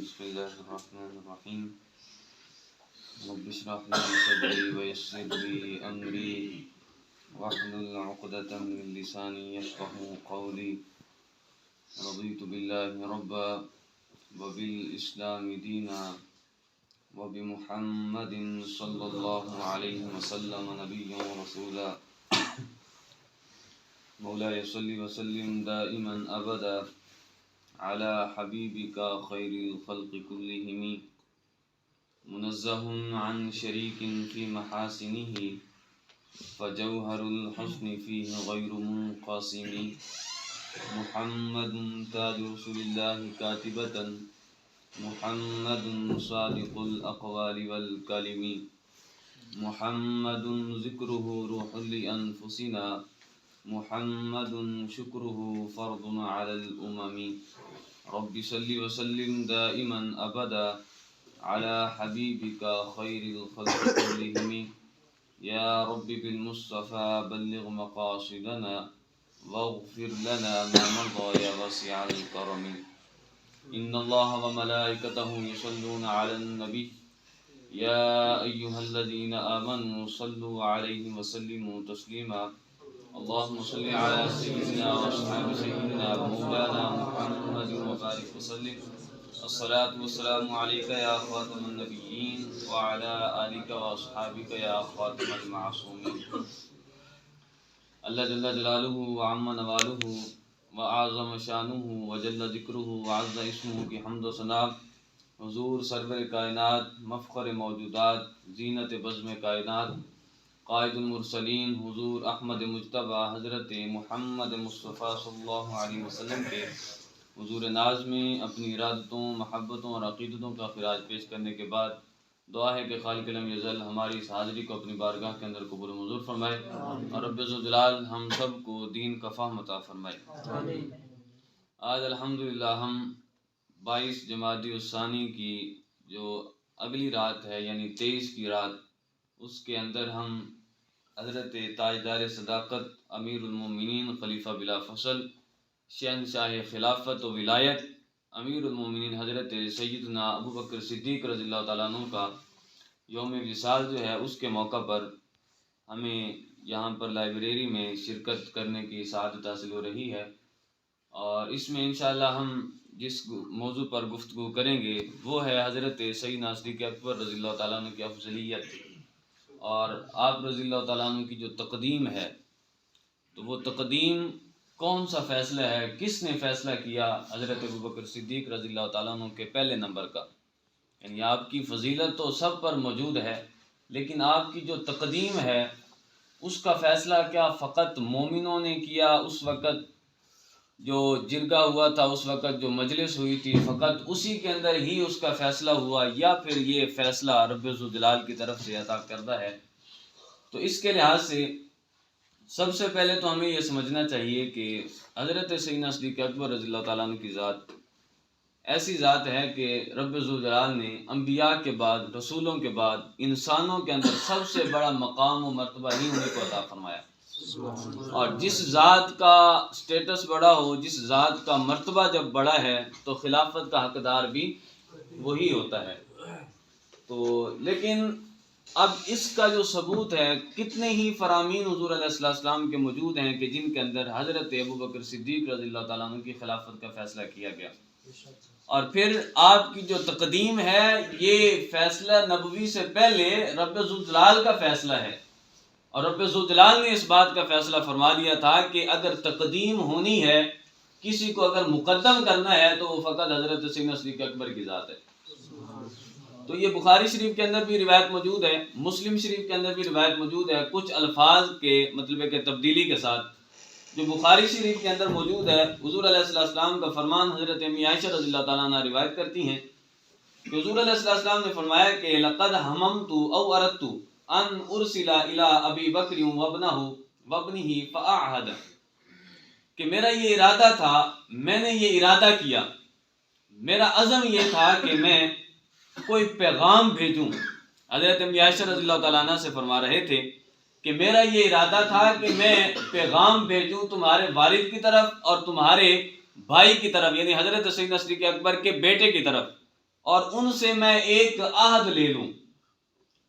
بسم الله الرحمن الرحيم رب اشرح لي صدري ويسر لي أمري واحلل عقدة من لساني يفقهوا قولي رضيت بالله ربا وبالإسلام دينا وبمحمد صلى الله عليه وسلم نبيا ورسولا مولاي صل وسلم دائما أبدا على حبيبك خير الخلق كلهم منزه عن شريك في محاسنه فجوهر الحسن فيه غير منقسم محمد تاج رسول الله كاتبة محمد صادق الأقوال والكلم محمد ذكره روح لأنفسنا محمد شكره فرض على الأمم رب صل وسلم دائما أبدا على حبيبك خير الخلق كلهم يا رب بالمصطفى بلغ مقاصدنا واغفر لنا ما مضى يا واسع الكرم إن الله وملائكته يصلون على النبي يا أيها الذين آمنوا صلوا عليه وسلموا تسليما اللهم صل على سيدنا وأصحاب سيدنا ومولانا محمد وبارك وسلم الصلاة والسلام عليك يا خاتم النبيين وعلى آلك وأصحابك يا خاتم المعصومين اللہ جل جلالہ وعم نوالہ وعظم شانہ وجل ذکرہ وعز اسمہ کی حمد و ثنا حضور سرور کائنات مفخر موجودات زینت بزم کائنات قائد المرسلین حضور احمد مجتبی حضرت محمد مصطفیٰ صلی اللہ علیہ وسلم کے حضور ناز میں اپنی ارادتوں محبتوں اور عقیدتوں کا خراج پیش کرنے کے بعد دعا ہے کہ خالق لم یزل ہماری اس حاضری کو اپنی بارگاہ کے اندر قبول و منظور فرمائے اور رب ذوالجلال ہم سب کو دین کا فہم عطا فرمائے. آج الحمدللہ ہم 22 جمادی الثانی کی جو اگلی رات ہے یعنی 23 کی رات اس کے اندر ہم حضرت تاجدار صداقت امیر المومنین خلیفہ بلا فصل شہنشاہ خلافت و ولایت امیر المومنین حضرت سیدنا ابو بکر صدیق رضی اللہ تعالیٰ عنہ کا یوم وصال جو ہے اس کے موقع پر ہمیں یہاں پر لائبریری میں شرکت کرنے کی سعادت حاصل ہو رہی ہے اور اس میں انشاءاللہ ہم جس موضوع پر گفتگو کریں گے وہ ہے حضرت سیدنا صدیق اکبر رضی اللہ تعالیٰ عنہ کی افضلیت اور آپ رضی اللہ تعالیٰ عنہ کی جو تقدیم ہے تو وہ تقدیم کون سا فیصلہ ہے کس نے فیصلہ کیا حضرت ابوبکر صدیق رضی اللہ تعالیٰ عنہ کے پہلے نمبر کا یعنی آپ کی فضیلت تو سب پر موجود ہے لیکن آپ کی جو تقدیم ہے اس کا فیصلہ کیا فقط مومنوں نے کیا اس وقت جو جرگہ ہوا تھا اس وقت جو مجلس ہوئی تھی فقط اسی کے اندر ہی اس کا فیصلہ ہوا یا پھر یہ فیصلہ رب ذوالجلال کی طرف سے عطا کردہ ہے. تو اس کے لحاظ سے سب سے پہلے تو ہمیں یہ سمجھنا چاہیے کہ حضرت سیدنا صدیق اکبر رضی اللہ تعالیٰ عنہ کی ذات ایسی ذات ہے کہ رب ذوالجلال نے انبیاء کے بعد رسولوں کے بعد انسانوں کے اندر سب سے بڑا مقام و مرتبہ ہی انہیں کو عطا فرمایا اور جس ذات کا سٹیٹس بڑا ہو جس ذات کا مرتبہ جب بڑا ہے تو خلافت کا حقدار بھی وہی ہوتا ہے. تو لیکن اب اس کا جو ثبوت ہے کتنے ہی فرامین حضور علیہ السلام کے موجود ہیں کہ جن کے اندر حضرت ابوبکر صدیق رضی اللہ تعالیٰ عنہ کی خلافت کا فیصلہ کیا گیا اور پھر آپ کی جو تقدیم ہے یہ فیصلہ نبوی سے پہلے رب ذوالجلال کا فیصلہ ہے اور رب ذوالجلال نے اس بات کا فیصلہ فرما لیا تھا کہ اگر تقدیم ہونی ہے کسی کو اگر مقدم کرنا ہے تو وہ فقط حضرت سیدنا صدیق اکبر کی ذات ہے. تو یہ بخاری شریف کے اندر بھی روایت موجود ہے مسلم شریف کے اندر بھی روایت موجود ہے کچھ الفاظ کے مطلب ہے کہ تبدیلی کے ساتھ. جو بخاری شریف کے اندر موجود ہے حضور علیہ السلام کا فرمان حضرت امی عائشہ رضی اللہ تعالیٰ عنہ روایت کرتی ہیں کہ حضور علیہ السلام نے فرمایا کہ لقد حممت او اردت ان ارسل الى ابی بکر وابنہ وابنہ فاعہد کہ میرا یہ ارادہ تھا میں نے یہ ارادہ کیا میرا عزم یہ تھا کہ میں کوئی پیغام بھیجوں. حضرت امی عائشہ رضی اللہ تعالیٰ عنہ سے فرما رہے تھے کہ میرا یہ ارادہ تھا کہ میں پیغام بھیجوں تمہارے والد کی طرف اور تمہارے بھائی کی طرف یعنی حضرت سیدنا صدیق اکبر کے بیٹے کی طرف اور ان سے میں ایک عہد لے لوں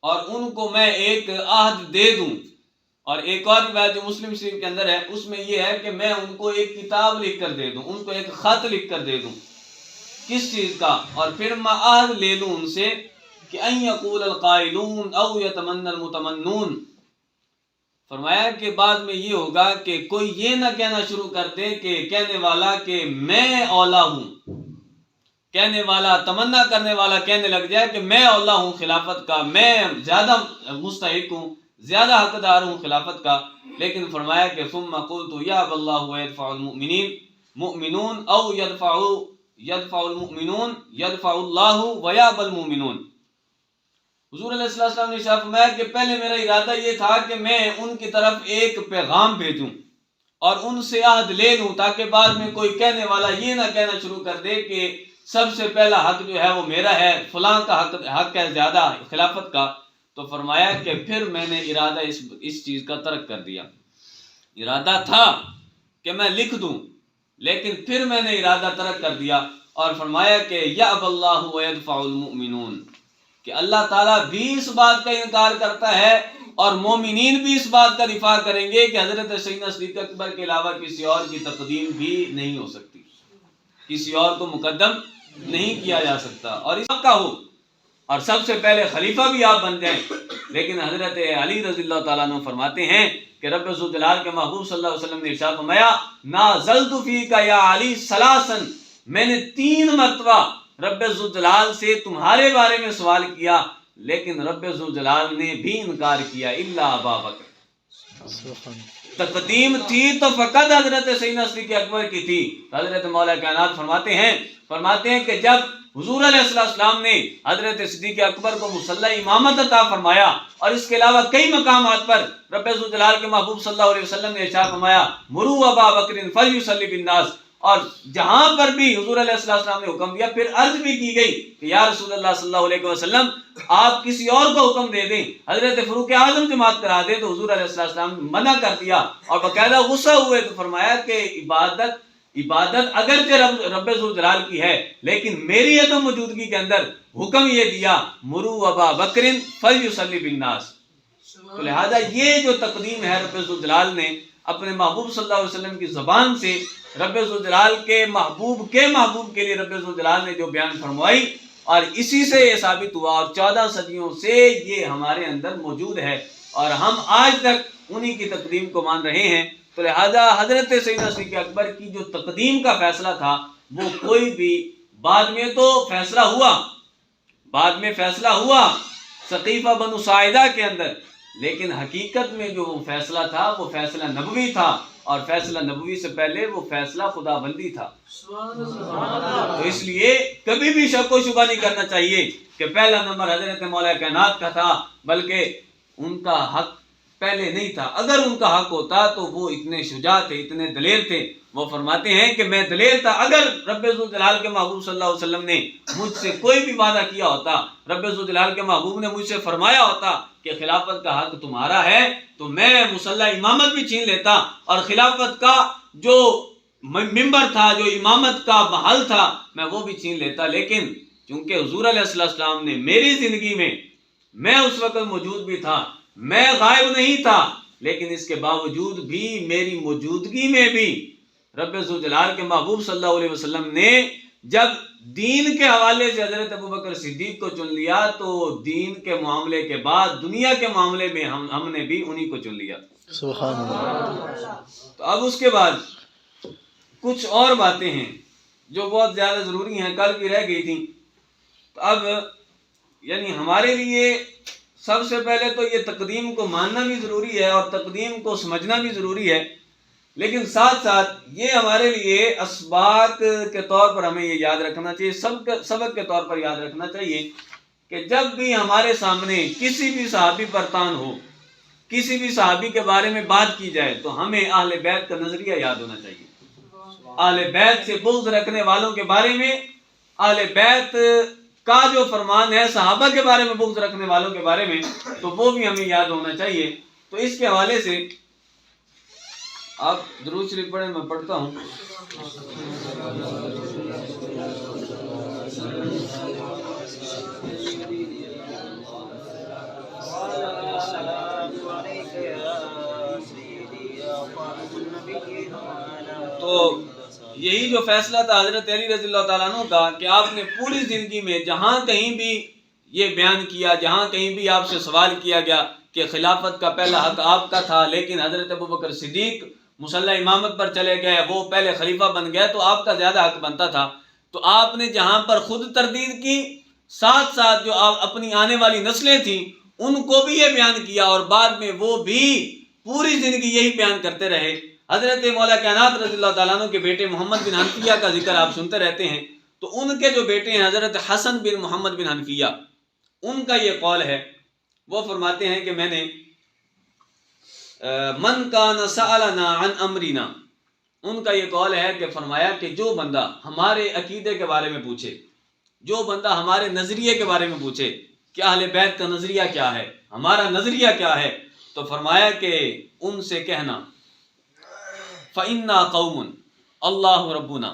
اور ان کو میں ایک عہد دے دوں. اور ایک اور روایت جو مسلم شریف کے اندر ہے اس میں یہ ہے کہ میں ان کو ایک کتاب لکھ کر دے دوں، ان کو ایک خط لکھ کر دے دوں. کس چیز کا؟ اور پھر میں عہد لے لوں ان سے کہ ان یقول القائلون او یتمنى المتمنون. فرمایا کہ بعد میں یہ ہوگا کہ کوئی یہ نہ کہنا شروع کر دے کہ کہنے والا کہ میں اولا ہوں، کہنے والا تمنا کرنے والا کہنے لگ جائے کہ میں اولا ہوں خلافت کا، میں زیادہ مستحق ہوں، زیادہ حقدار ہوں خلافت کا. لیکن فرمایا کہ ثم قلت یأبی اللہ ویدفع المؤمنین مؤمنون او یدفع المؤمنون یدفع اللہ ویأبی المؤمنون. حضور علیہ السلام نے ارشاد فرمایا کہ پہلے میرا ارادہ یہ تھا کہ میں ان کی طرف ایک پیغام بھیجوں اور ان سے عہد لے لوں تاکہ بعد میں کوئی کہنے والا یہ نہ کہنا شروع کر دے کہ سب سے پہلا حق جو ہے وہ میرا ہے، فلاں کا حق ہے زیادہ خلافت کا. تو فرمایا کہ پھر میں نے ارادہ اس چیز کا ترک کر دیا. ارادہ تھا کہ میں لکھ دوں لیکن پھر میں نے ارادہ ترک کر دیا. اور فرمایا کہ یأبی اللہ ویدفع المؤمنون، کہ اللہ تعالیٰ بھی اس بات کا انکار کرتا ہے اور مومنین بھی اس بات کا دفاع کریں گے کہ حضرت سیدنا صدیق اکبر کے علاوہ کسی اور کی تقدیم بھی نہیں ہو سکتی، کسی اور کو مقدم نہیں کیا جا سکتا. اور اس کا ہو اور سب سے پہلے خلیفہ بھی آپ بن جائیں. لیکن حضرت علی رضی اللہ تعالیٰ عنہ فرماتے ہیں کہ رب ذوالجلال کے محبوب صلی اللہ علیہ وسلم نے ارشاد فرمایا نازلت فیک یا علی ثلاثا، میں نے 3 مرتبہ رب ذوالجلال سے تمہارے بارے میں سوال کیا لیکن رب ذوالجلال نے بھی انکار کیا الا ابا بکر. تقدیم تھی تو فقط حضرت سیدنا صدیق اکبر کی تھی. حضرت مولا کائنات فرماتے ہیں کہ جب حضور علیہ السلام نے حضرت صدیق اکبر کو مصلی امامت عطا فرمایا اور اس کے علاوہ کئی مقامات پر رب ذوالجلال کے محبوب صلی اللہ علیہ وسلم نے ارشاد فرمایا مروا ابا بکر فلیصلی بالناس، اور جہاں پر بھی حضور علیہ السلام نے حکم دیا پھر عرض بھی کی گئی کہ یا رسول اللہ صلی اللہ علیہ وسلم آپ کسی اور کو حکم دے دیں، حضرت فاروق اعظم جماعت کرا دیں. تو حضور علیہ السلام نے منع کر دیا اور باقاعدہ غصہ ہوئے تو فرمایا کہ عبادت اگرچہ رب ذوالجلال کی ہے لیکن میری عدم موجودگی کے اندر حکم یہ دیا مرو ابا بکر فلیصلی بالناس. تو لہذا یہ جو تقدیم ہے رب ذوالجلال نے اپنے محبوب صلی اللہ علیہ وسلم کی زبان سے رب ذوالجلال کے محبوب کے لیے رب ذوالجلال نے جو بیان فرمائی اور اسی سے یہ ثابت ہوا اور 14 صدیوں سے یہ ہمارے اندر موجود ہے اور ہم آج تک انہی کی تقدیم کو مان رہے ہیں. تو لہذا حضرت سیدنا صدیق اکبر کی جو تقدیم کا فیصلہ تھا وہ کوئی بھی بعد میں تو فیصلہ ہوا سقیفہ بنو ساعدہ کے اندر، لیکن حقیقت میں جو فیصلہ تھا وہ فیصلہ نبوی تھا اور فیصلہ نبوی سے پہلے وہ فیصلہ خدا بندی تھا. تو اس لیے کبھی بھی شک و شبہ نہیں کرنا چاہیے کہ پہلا نمبر حضرت مولا کائنات کا تھا، بلکہ ان کا حق پہلے نہیں تھا. اگر ان کا حق ہوتا تو وہ اتنے شجاع تھے، اتنے دلیر تھے. وہ فرماتے ہیں کہ میں دلیر تھا. اگر رب ذوالجلال کے محبوب صلی اللہ علیہ وسلم نے مجھ سے کوئی بھی وعدہ کیا ہوتا، رب ذوالجلال کے محبوب نے مجھ سے فرمایا ہوتا کہ خلافت کا حق تمہارا ہے، تو میں مصلی امامت بھی چھین لیتا اور خلافت کا جو ممبر تھا، جو امامت کا محل تھا، میں وہ بھی چھین لیتا. لیکن چونکہ حضور علیہ السلام نے میری زندگی میں اس وقت موجود بھی تھا، میں غائب نہیں تھا، لیکن اس کے باوجود بھی میری موجودگی میں بھی رب ذوالجلال کے محبوب صلی اللہ علیہ وسلم نے جب دین کے حوالے سے حضرت ابوبکر صدیق کو چن لیا تو دین کے معاملے کے بعد دنیا کے معاملے میں ہم نے بھی انہی کو چن لیا. سبحان اللہ. تو اب اس کے بعد کچھ اور باتیں ہیں جو بہت زیادہ ضروری ہیں، کل بھی رہ گئی تھیں. تو اب یعنی ہمارے لیے سب سے پہلے تو یہ تقدیم کو ماننا بھی ضروری ہے اور تقدیم کو سمجھنا بھی ضروری ہے، لیکن ساتھ ساتھ یہ ہمارے لیے اسباق کے طور پر ہمیں یہ یاد رکھنا چاہیے، سبق کے طور پر یاد رکھنا چاہیے کہ جب بھی ہمارے سامنے کسی بھی صحابی پر طعن ہو، کسی بھی صحابی کے بارے میں بات کی جائے تو ہمیں اہل بیت کا نظریہ یاد ہونا چاہیے. اہل بیت سے بغض رکھنے والوں کے بارے میں، اہل بیت کا جو فرمان ہے صحابہ کے بارے میں بغض رکھنے والوں کے بارے میں، تو وہ بھی ہمیں یاد ہونا چاہیے. تو اس کے حوالے سے آپ درود شریف پڑھیں، میں پڑھتا ہوں. یہی جو فیصلہ تھا حضرت علی رضی اللہ تعالیٰ عنہ کا کہ آپ نے پوری زندگی میں جہاں کہیں بھی یہ بیان کیا، جہاں کہیں بھی آپ سے سوال کیا گیا کہ خلافت کا پہلا حق آپ کا تھا لیکن حضرت ابوبکر صدیق مصلی امامت پر چلے گئے، وہ پہلے خلیفہ بن گئے تو آپ کا زیادہ حق بنتا تھا، تو آپ نے جہاں پر خود تردید کی، ساتھ ساتھ جو اپنی آنے والی نسلیں تھیں ان کو بھی یہ بیان کیا، اور بعد میں وہ بھی پوری زندگی یہی بیان کرتے رہے۔ حضرت مولا کائنات رضی اللہ تعالیٰ عنہ کے بیٹے محمد بن حنفیہ کا ذکر آپ سنتے رہتے ہیں، تو ان کے جو بیٹے ہیں حضرت حسن بن محمد بن حنفیہ، ان کا یہ قول ہے، وہ فرماتے ہیں کہ میں نے من کان سألنا عن امرنا، ان کا یہ قول ہے کہ فرمایا کہ جو بندہ ہمارے عقیدے کے بارے میں پوچھے، جو بندہ ہمارے نظریے کے بارے میں پوچھے کہ اہل بیت کا نظریہ کیا ہے، ہمارا نظریہ کیا ہے، تو فرمایا کہ ان سے کہنا فَإِنَّا قَوْمٌ اللَّهُ رَبُّنَا،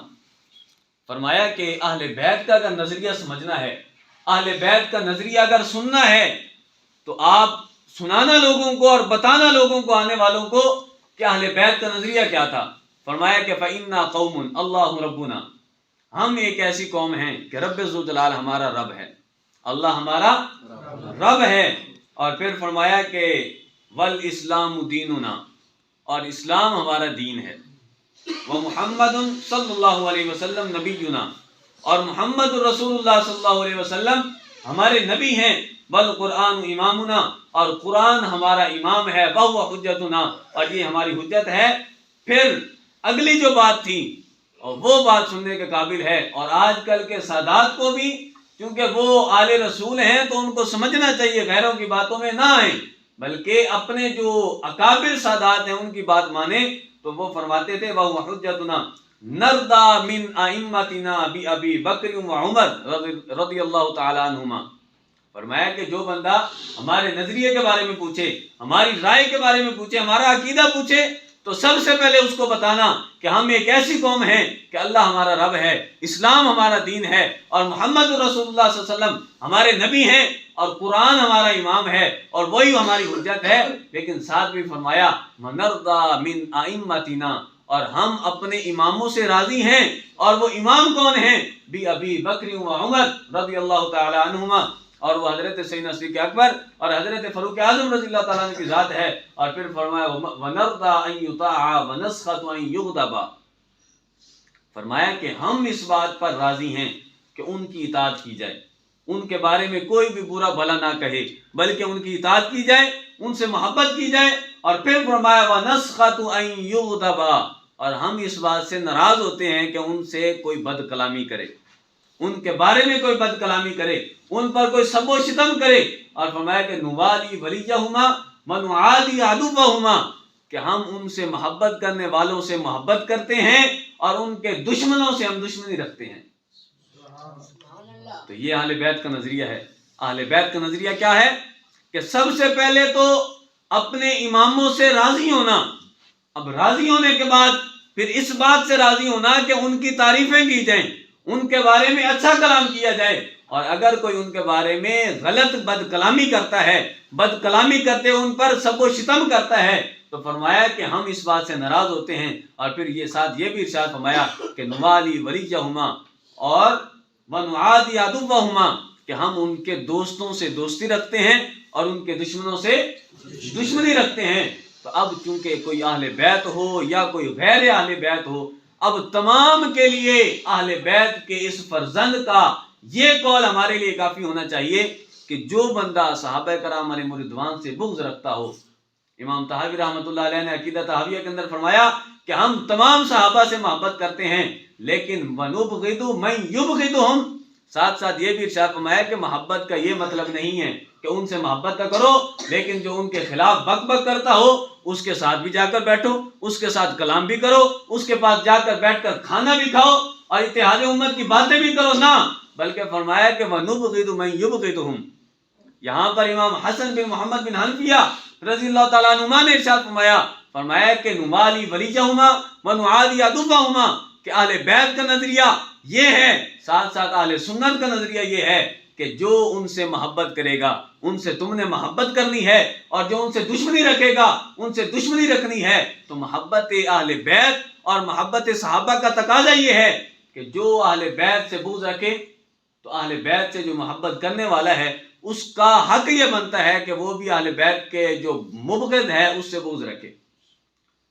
فرمایا کہ اہل بیت کا اگر نظریہ سمجھنا ہے، اہل بیت کا نظریہ اگر سننا ہے، تو آپ سنانا لوگوں کو اور بتانا لوگوں کو، آنے والوں کو، کہ اہل بیت کا نظریہ کیا تھا۔ فرمایا کہ فَإِنَّا قَوْمٌ اللَّهُ رَبُّنَا، ہم ایک ایسی قوم ہیں کہ رب ذوالجلال ہمارا رب ہے، اللہ ہمارا رب ہے۔ اور پھر فرمایا کہ وَالْإِسْلَامُ دِينُنَا، اور اسلام ہمارا دین ہے، وَمُحَمَّدٌ صلی اللہ علیہ وسلم نبینا، اور محمد الرسول اللہ صلی اللہ علیہ وسلم ہمارے نبی ہیں، وَالْقُرْآنُ إِمَامُنَا، اور قرآن ہمارا امام ہے، وَهُوَ حُجَّتُنَا، اور یہ ہماری حجت ہے۔ پھر اگلی جو بات تھی اور وہ بات سننے کے قابل ہے، اور آج کل کے سادات کو بھی، کیونکہ وہ آل رسول ہیں تو ان کو سمجھنا چاہیے غیروں کی باتوں میں نہ آئیں، بلکہ اپنے جو اکابر سادات ہیں ان کی بات مانیں۔ تو وہ فرماتے تھے وَهُوَ حُجَّتُنَا نَرْضَىٰ مِنْ أَئِمَّتِنَا بِأَبِي بَکْرٍ وَعُمَرٍ رضی اللہ تعالیٰ عنہما، فرمایا کہ جو بندہ ہمارے نظریے کے بارے میں پوچھے، ہماری رائے کے بارے میں پوچھے، ہمارا عقیدہ پوچھے، تو سب سے پہلے اس کو بتانا کہ ہم ایک ایسی قوم ہیں کہ اللہ ہمارا رب ہے، اسلام ہمارا دین ہے، اور محمد رسول اللہ صلی اللہ علیہ وسلم ہمارے نبی ہیں، اور قرآن ہمارا امام ہے، اور وہی ہماری حجت ہے۔ لیکن ساتھ بھی فرمایا وَنَرْضَىٰ مِنْ أَئِمَّتِنَا، اور ہم اپنے اماموں سے راضی ہیں، اور وہ امام کون ہیں؟ بِأَبِي بَکْرٍ وَعُمَرٍ رضی اللہ تعالی عنہما، اور وہ حضرت سیدنا صدیق اکبر اور حضرت فاروق اعظم رضی اللہ تعالیٰ عنہ کی ذات ہے۔ اور پھر فرمایا وَنَرْضَىٰ أَن يُطَاعَ وَنَسْخَطُ أَن يُغْضَبَ، فرمایا کہ ہم اس بات پر راضی ہیں کہ ان کی اطاعت کی جائے، ان کے بارے میں کوئی بھی برا بھلا نہ کہے، بلکہ ان کی اطاعت کی جائے، ان سے محبت کی جائے۔ اور پھر فرمایا وَنَسْخَطُ أَن يُغْضَبَ، اور ہم اس بات سے ناراض ہوتے ہیں کہ ان سے کوئی بد کلامی کرے، ان کے بارے میں کوئی بد کلامی کرے، ان پر کوئی سب و شتم کرے۔ اور فرمایا کہ نوالی ولیہما ونعادی عدوہما، کہ ہم ان سے محبت کرنے والوں سے محبت کرتے ہیں اور ان کے دشمنوں سے ہم دشمنی رکھتے ہیں۔ تو یہ اہل بیت کا نظریہ ہے۔ اہل بیت کا نظریہ کیا ہے کہ سب سے پہلے تو اپنے اماموں سے راضی ہونا، اب راضی ہونے کے بعد پھر اس بات سے راضی ہونا کہ ان کی تعریفیں کی جائیں، ان کے بارے میں اچھا کلام کیا جائے، اور اگر کوئی ان کے بارے میں غلط بد کلامی کرتا ہے، بد کلامی کرتے ان پر سب و شتم کرتا ہے، تو فرمایا کہ ہم اس بات سے ناراض ہوتے ہیں۔ اور پھر یہ ساتھ یہ بھی ارشاد فرمایا کہ نوالی ولیہما اور ونعادی عدوہما، کہ ہم ان کے دوستوں سے دوستی رکھتے ہیں اور ان کے دشمنوں سے دشمنی رکھتے ہیں۔ تو اب چونکہ کوئی اہل بیت ہو یا کوئی غیر اہل بیت ہو، اب تمام کے لیے اہل بیت کے اس فرزند کا یہ قول ہمارے لیے کافی ہونا چاہیے کہ جو بندہ صحابہ کرام علیہ رضوان سے بغض رکھتا ہو، امام طحاوی رحمۃ اللہ علیہ نے عقیدہ طحاویہ کے اندر فرمایا کہ ہم تمام صحابہ سے محبت کرتے ہیں، لیکن وَنُبْغِضُ مَن يُبْغِضُهُمْ، ساتھ ساتھ یہ بھی ارشاد فرمایا کہ محبت کا یہ مطلب نہیں ہے کہ ان سے محبت نہ کرو، لیکن جو ان کے خلاف بک بک کرتا ہو اس کے ساتھ بھی جا کر بیٹھو، اس کے ساتھ کلام بھی کرو، اس کے پاس جا کر بیٹھ کر کھانا بھی کھاؤ اور اتحاد امت کی باتیں بھی کرو، نہ، بلکہ فرمایا کہ وَنُبْغِضُ مَن يُبْغِضُهُمْ۔ یہاں پر امام حسن بن محمد بن حنفیہ رضی اللہ تعالیٰ عنہ نے ارشاد فرمایا کہ نوالی ولیہما ونعادی عدوہما، کہ اہل بیت کا نظریہ یہ ہے، ساتھ ساتھ اہل سنت کا نظریہ یہ ہے کہ جو ان سے محبت کرے گا ان سے تم نے محبت کرنی ہے، اور جو ان سے دشمنی رکھے گا ان سے دشمنی رکھنی ہے۔ تو محبت اہل بیت اور محبت صحابہ کا تقاضا یہ ہے کہ جو اہل بیت سے بغض رکھے تو اہل بیت سے جو محبت کرنے والا ہے اس کا حق یہ بنتا ہے کہ وہ بھی اہل بیت کے جو مبغض ہے اس سے بغض رکھے۔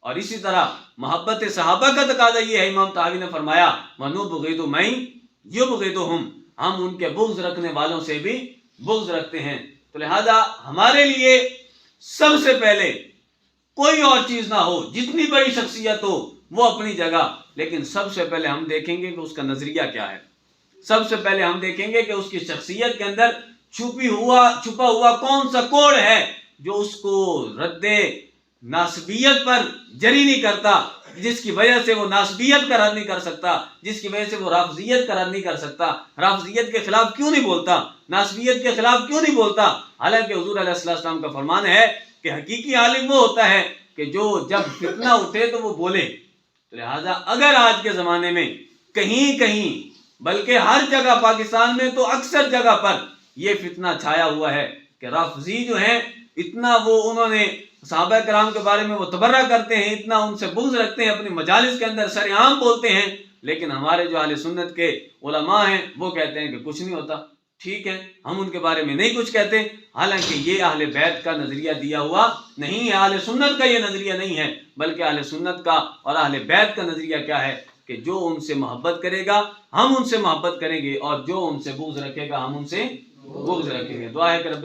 اور اسی طرح محبت صحابہ کا تقاضا یہ ہے، امام طحاوی نے فرمایا وَنُبْغِضُ مَن يُبْغِضُهُمْ، ہم ان کے بغض رکھنے والوں سے بھی بغض رکھتے ہیں۔ تو لہذا ہمارے لیے سب سے پہلے کوئی اور چیز نہ ہو، جتنی بڑی شخصیت ہو وہ اپنی جگہ، لیکن سب سے پہلے ہم دیکھیں گے کہ اس کا نظریہ کیا ہے۔ سب سے پہلے ہم دیکھیں گے کہ اس کی شخصیت کے اندر چھپا ہوا کون سا کوڑ ہے جو اس کو رد ناسبیت پر جری نہیں کرتا، جس کی وجہ سے وہ ناسبیت کا رد نہیں کر سکتا، جس کی وجہ سے وہ رافضیت کا رد نہیں کر سکتا۔ رافضیت کے خلاف کیوں نہیں بولتا، ناسبیت کے خلاف کیوں نہیں بولتا؟ حالانکہ حضور علیہ السلام کا فرمان ہے کہ حقیقی عالم وہ ہوتا ہے کہ جو جب فتنہ اٹھے تو وہ بولے۔ تو لہٰذا اگر آج کے زمانے میں کہیں کہیں بلکہ ہر جگہ پاکستان میں تو اکثر جگہ پر یہ فتنہ چھایا ہوا ہے کہ رافضی جو ہیں اتنا وہ انہوں نے صحابہ کرام کے بارے میں وہ تبرہ کرتے ہیں، اتنا ان سے بغض رکھتے ہیں، اپنی مجالس کے اندر سر عام بولتے ہیں، لیکن ہمارے جو اہل سنت کے علماء ہیں وہ کہتے ہیں کہ کچھ نہیں ہوتا، ٹھیک ہے ہم ان کے بارے میں نہیں کچھ کہتے۔ حالانکہ یہ اہل بیت کا نظریہ دیا ہوا نہیں ہے، اہل سنت کا یہ نظریہ نہیں ہے، بلکہ اہل سنت کا اور اہل بیت کا نظریہ کیا ہے کہ جو ان سے محبت کرے گا ہم ان سے محبت کریں گے، اور جو ان سے بغض رکھے گا ہم ان سے بغض رکھیں گے۔ دعا ہے کہ رب